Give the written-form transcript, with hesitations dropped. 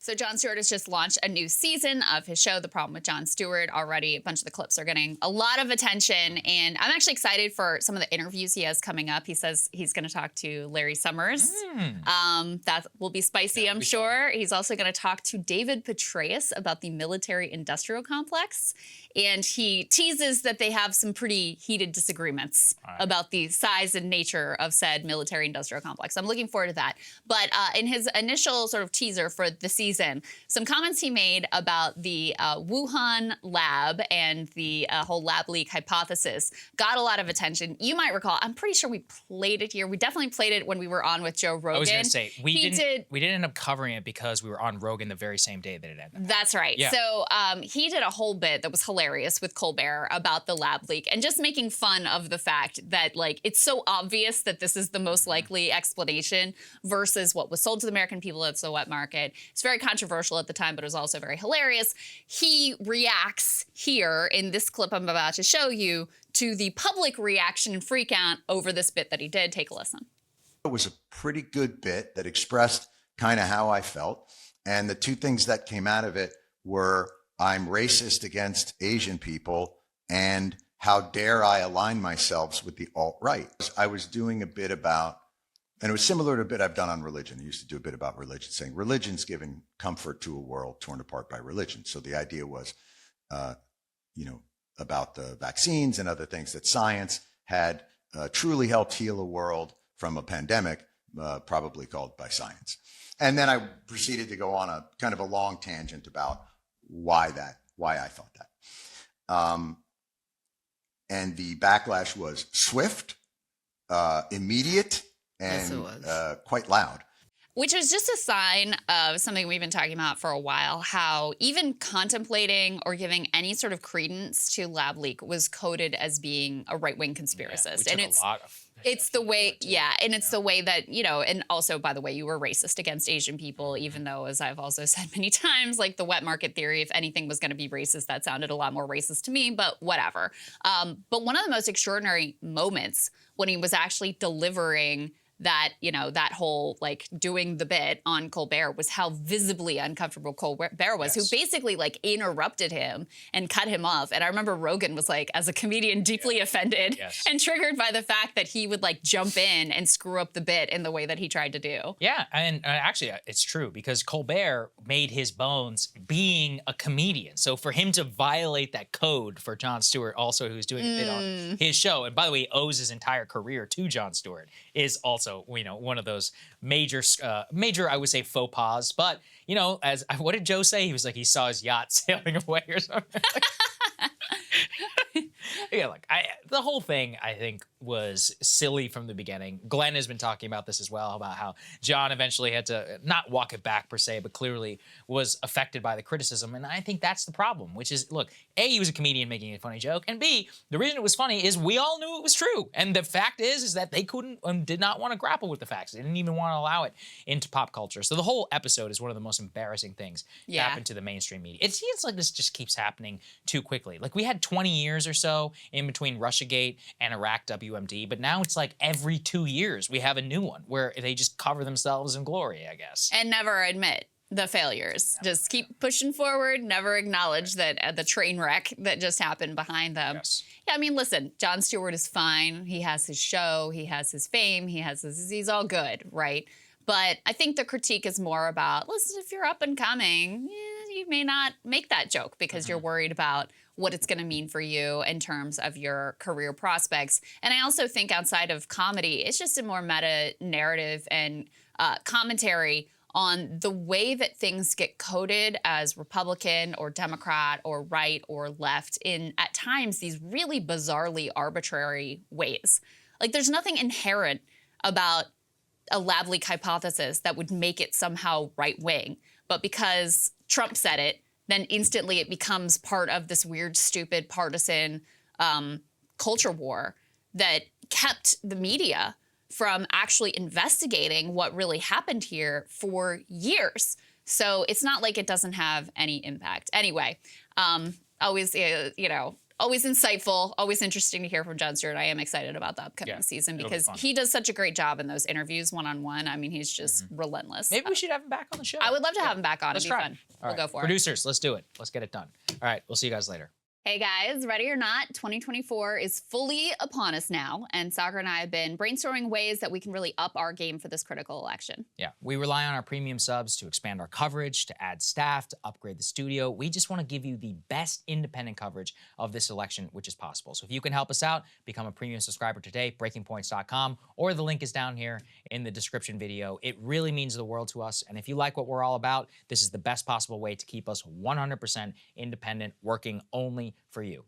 So Jon Stewart has just launched a new season of his show, The Problem with Jon Stewart. Already a bunch of the clips are getting a lot of attention, and I'm actually excited for some of the interviews he has coming up. He says he's going to talk to Larry Summers. That will be spicy, I'm sure. He's also going to talk to David Petraeus about the military-industrial complex, and he teases that they have some pretty heated disagreements about the size and nature of said military-industrial complex. I'm looking forward to that. But in his initial sort of teaser for the season, some comments he made about the Wuhan lab and the whole lab leak hypothesis got a lot of attention. You might recall, I'm pretty sure we played it here. We definitely played it when we were on with Joe Rogan. I was going to say, we didn't end up covering it because we were on Rogan the very same day that it ended. That's right. Yeah. So he did a whole bit that was hilarious with Colbert about the lab leak and just making fun of the fact that, like, it's so obvious that this is the most likely explanation versus what was sold to the American people at the wet market. It's very controversial at the time, but it was also very hilarious. He reacts here in this clip I'm about to show you to the public reaction and freak out over this bit that he did. Take a listen. It was a pretty good bit that expressed kind of how I felt. And the two things that came out of it were I'm racist against Asian people and how dare I align myself with the alt-right. I was doing a bit about, and it was similar to a bit I've done on religion. I used to do a bit about religion, saying religion's giving comfort to a world torn apart by religion. So the idea was, about the vaccines and other things that science had truly helped heal a world from a pandemic, probably caused by science. And then I proceeded to go on a kind of a long tangent about why I thought that. And the backlash was swift, immediate, and quite loud. Which is just a sign of something we've been talking about for a while, how even contemplating or giving any sort of credence to lab leak was coded as being a right-wing conspiracist. And it's the way, and it's the way that, and also, by the way, you were racist against Asian people, even though, as I've also said many times, like the wet market theory, if anything was going to be racist, that sounded a lot more racist to me, but whatever. But one of the most extraordinary moments when he was actually delivering that, that whole, like, doing the bit on Colbert was how visibly uncomfortable Colbert was, who basically, like, interrupted him and cut him off. And I remember Rogan was, like, as a comedian, deeply offended and triggered by the fact that he would, like, jump in and screw up the bit in the way that he tried to do. Yeah, and actually, it's true, because Colbert made his bones being a comedian. So for him to violate that code for Jon Stewart, also who's doing a bit on his show, and by the way, owes his entire career to Jon Stewart, is also one of those major, I would say, faux pas. But, as what did Joe say? He was like, he saw his yacht sailing away or something. The whole thing, I think, was silly from the beginning. Glenn has been talking about this as well, about how Jon eventually had to not walk it back per se, but clearly was affected by the criticism. And I think that's the problem, which is, look, A, he was a comedian making a funny joke, and B, the reason it was funny is we all knew it was true. And the fact is that they couldn't and did not want to grapple with the facts. They didn't even want to allow it into pop culture. So the whole episode is one of the most embarrassing things that happened to the mainstream media. It seems like this just keeps happening too quickly. Like, we had 20 years or so in between Russiagate and Iraq WMD, but now it's like every 2 years we have a new one where they just cover themselves in glory, I guess. And never admit the failures. Just keep pushing forward, never acknowledge that the train wreck that just happened behind them. Yeah, I mean, listen, Jon Stewart is fine. He has his show, he has his fame, he's all good, right? But I think the critique is more about, listen, if you're up and coming, you may not make that joke because you're worried about what it's going to mean for you in terms of your career prospects. And I also think outside of comedy, it's just a more meta narrative and commentary on the way that things get coded as Republican or Democrat or right or left in, at times, these really bizarrely arbitrary ways. Like, there's nothing inherent about a lab leak hypothesis that would make it somehow right-wing. But because Trump said it, then instantly it becomes part of this weird, stupid, partisan culture war that kept the media from actually investigating what really happened here for years. So it's not like it doesn't have any impact. Anyway, always, always insightful, always interesting to hear from Jon Stewart. I am excited about the upcoming season it'll be because fun. he does such a great job in those interviews one-on-one. I mean, he's just relentless. Maybe we should have him back on the show. I would love to have him back on. Let's It'd be try. fun. All We'll right. go for it. Producers, let's do it. Let's get it done. All right, we'll see you guys later. Hey guys, ready or not, 2024 is fully upon us now, and Saagar and I have been brainstorming ways that we can really up our game for this critical election. Yeah, we rely on our premium subs to expand our coverage, to add staff, to upgrade the studio. We just want to give you the best independent coverage of this election, which is possible. So if you can help us out, become a premium subscriber today, breakingpoints.com, or the link is down here in the description video. It really means the world to us, and if you like what we're all about, this is the best possible way to keep us 100% independent, working only for you.